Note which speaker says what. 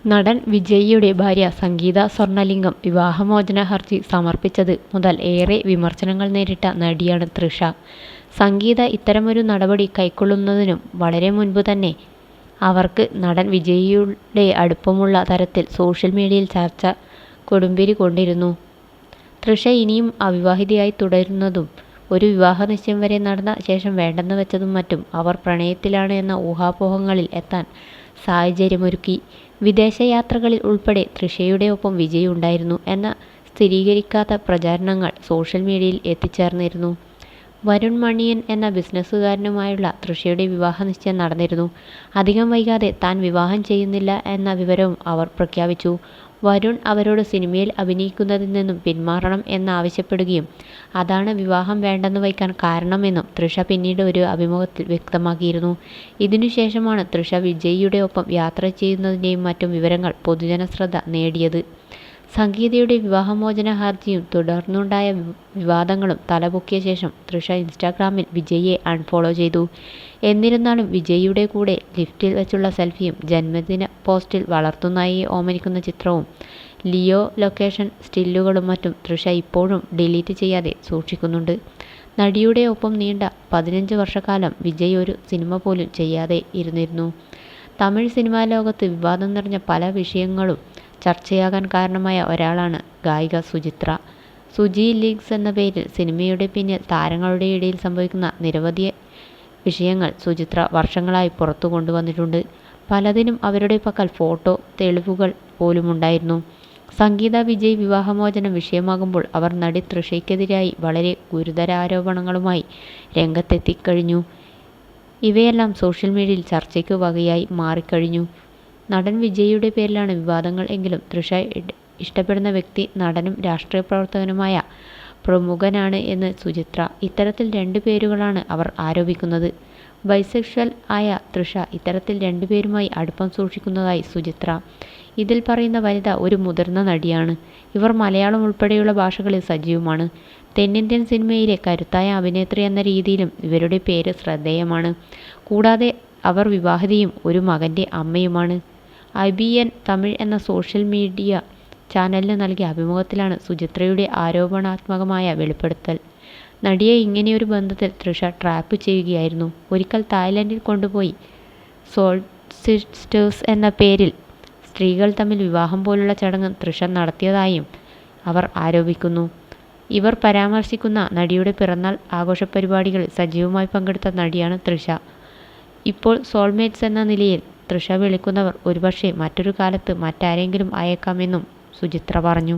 Speaker 1: നടൻ വിജയിയുടെ ഭാര്യ സംഗീത സ്വർണലിംഗം വിവാഹമോചന ഹർജി സമർപ്പിച്ചത് മുതൽ ഏറെ വിമർശനങ്ങൾ നേരിട്ട നടിയാണ് തൃഷ. സംഗീത ഇത്തരമൊരു നടപടി കൈക്കൊള്ളുന്നതിനും വളരെ മുൻപ് തന്നെ അവർക്ക് നടൻ വിജയിയുടെ അടുപ്പമുള്ള തരത്തിൽ സോഷ്യൽ മീഡിയയിൽ ചർച്ച കൊടുമ്പിരി കൊണ്ടിരുന്നു. തൃഷ ഇനിയും അവിവാഹിതയായി തുടരുന്നതും ഒരു വിവാഹ നിശ്ചയം വരെ നടന്ന ശേഷം വേണ്ടെന്ന് വെച്ചതും മറ്റും അവർ പ്രണയത്തിലാണ് എന്ന ഊഹാപോഹങ്ങളിൽ എത്താൻ സാഹചര്യമൊരുക്കി. വിദേശയാത്രകളിൽ ഉൾപ്പെടെ തൃഷയുടെ ഒപ്പം വിജയ് ഉണ്ടായിരുന്നു എന്ന സ്ഥിരീകരിക്കാത്ത പ്രചാരണങ്ങൾ സോഷ്യൽ മീഡിയയിൽ എത്തിച്ചേർന്നിരുന്നു. വരുൺ മണിയൻ എന്ന ബിസിനസ്സുകാരനുമായുള്ള തൃഷയുടെ വിവാഹ നിശ്ചയം നടന്നിരുന്നു. അധികം വൈകാതെ താൻ വിവാഹം ചെയ്യുന്നില്ല എന്ന വിവരവും അവർ പ്രഖ്യാപിച്ചു. വരുൺ അവരോട് സിനിമയിൽ അഭിനയിക്കുന്നതിൽ നിന്നും പിന്മാറണം എന്നാവശ്യപ്പെടുകയും അതാണ് വിവാഹം വേണ്ടെന്ന് വയ്ക്കാൻ കാരണമെന്നും തൃഷ പിന്നീട് ഒരു അഭിമുഖത്തിൽ വ്യക്തമാക്കിയിരുന്നു. ഇതിനുശേഷമാണ് തൃഷ വിജയിയുടെ ഒപ്പം യാത്ര ചെയ്യുന്നതിൻ്റെയും മറ്റും വിവരങ്ങൾ പൊതുജനശ്രദ്ധ നേടിയത്. സംഗീതയുടെ വിവാഹമോചന ഹർജിയും തുടർന്നുണ്ടായ വിവാദങ്ങളും തലപൊക്കിയ ശേഷം തൃഷ ഇൻസ്റ്റാഗ്രാമിൽ വിജയിയെ അൺഫോളോ ചെയ്തു. എന്നിരുന്നാലും വിജയിയുടെ കൂടെ ലിഫ്റ്റിൽ വെച്ചുള്ള സെൽഫിയും ജന്മദിന പോസ്റ്റിൽ വളർത്തുനായിയെ ഓമനിക്കുന്ന ചിത്രവും ലിയോ ലൊക്കേഷൻ സ്റ്റില്ലുകളും മറ്റും തൃഷ ഇപ്പോഴും ഡിലീറ്റ് ചെയ്യാതെ സൂക്ഷിക്കുന്നുണ്ട്. നടിയുടെ ഒപ്പം നീണ്ട 15 വർഷക്കാലം വിജയ് ഒരു സിനിമ പോലും ചെയ്യാതെ ഇരുന്നിരുന്നു. തമിഴ് സിനിമാ ലോകത്ത് വിവാദം നിറഞ്ഞ പല വിഷയങ്ങളും ചർച്ചയാകാൻ കാരണമായ ഒരാളാണ് ഗായിക സുചിത്ര. സുജി ലീഗ്സ് എന്ന പേരിൽ സിനിമയുടെ പിന്നിൽ താരങ്ങളുടെ ഇടയിൽ സംഭവിക്കുന്ന നിരവധി വിഷയങ്ങൾ സുചിത്ര വർഷങ്ങളായി പുറത്തു കൊണ്ടുവന്നിട്ടുണ്ട്. പലതിനും അവരുടെ പക്കൽ ഫോട്ടോ തെളിവുകൾ പോലുമുണ്ടായിരുന്നു. സംഗീത വിജയ് വിവാഹമോചനം വിഷയമാകുമ്പോൾ അവർ നടി തൃഷയ്ക്കെതിരായി വളരെ ഗുരുതരാരോപണങ്ങളുമായി രംഗത്തെത്തിക്കഴിഞ്ഞു. ഇവയെല്ലാം സോഷ്യൽ മീഡിയയിൽ ചർച്ചയ്ക്ക് വകയായി മാറിക്കഴിഞ്ഞു. നടൻ വിജയിയുടെ പേരിലാണ് വിവാദങ്ങൾ എങ്കിലും തൃഷ ഇഷ്ടപ്പെടുന്ന വ്യക്തി നടനും രാഷ്ട്രീയ പ്രവർത്തകനുമായ പ്രമുഖനാണ് എന്ന് സുചിത്ര. ഇത്തരത്തിൽ 2 പേരുകളാണ് അവർ ആരോപിക്കുന്നത്. ബൈസെക്ഷൽ ആയ തൃഷ ഇത്തരത്തിൽ 2 പേരുമായി അടുപ്പം സൂക്ഷിക്കുന്നതായി സുചിത്ര. ഇതിൽ പറയുന്ന വനിത ഒരു മുതിർന്ന നടിയാണ്. ഇവർ മലയാളം ഉൾപ്പെടെയുള്ള ഭാഷകളിൽ സജീവമാണ്. തെന്നിന്ത്യൻ സിനിമയിലെ കരുത്തായ അഭിനേത്രി എന്ന രീതിയിലും ഇവരുടെ പേര് ശ്രദ്ധേയമാണ്. കൂടാതെ അവർ വിവാഹിതയും ഒരു മകൻ്റെ അമ്മയുമാണ്. IBN തമിഴ് എന്ന സോഷ്യൽ മീഡിയ ചാനലിന് നൽകിയ അഭിമുഖത്തിലാണ് സുചിത്രയുടെ ആരോപണാത്മകമായ വെളിപ്പെടുത്തൽ. നടിയെ ഇങ്ങനെയൊരു ബന്ധത്തിൽ തൃഷ ട്രാപ്പ് ചെയ്യുകയായിരുന്നു. ഒരിക്കൽ തായ്ലൻഡിൽ കൊണ്ടുപോയി സോൾ സിസ്റ്റേഴ്സ് എന്ന പേരിൽ സ്ത്രീകൾ തമ്മിൽ വിവാഹം പോലുള്ള ചടങ്ങ് തൃഷ നടത്തിയതായും അവർ ആരോപിക്കുന്നു. ഇവർ പരാമർശിക്കുന്ന നടിയുടെ പിറന്നാൾ ആഘോഷ പരിപാടികളിൽ സജീവമായി പങ്കെടുത്ത നടിയാണ് തൃഷ. ഇപ്പോൾ സോൾമേറ്റ്സ് എന്ന നിലയിൽ തൃഷ വിളിക്കുന്നവർ ഒരുപക്ഷെ മറ്റൊരു കാലത്ത് മറ്റാരെങ്കിലും ആയേക്കാമെന്നും സുചിത്ര പറഞ്ഞു.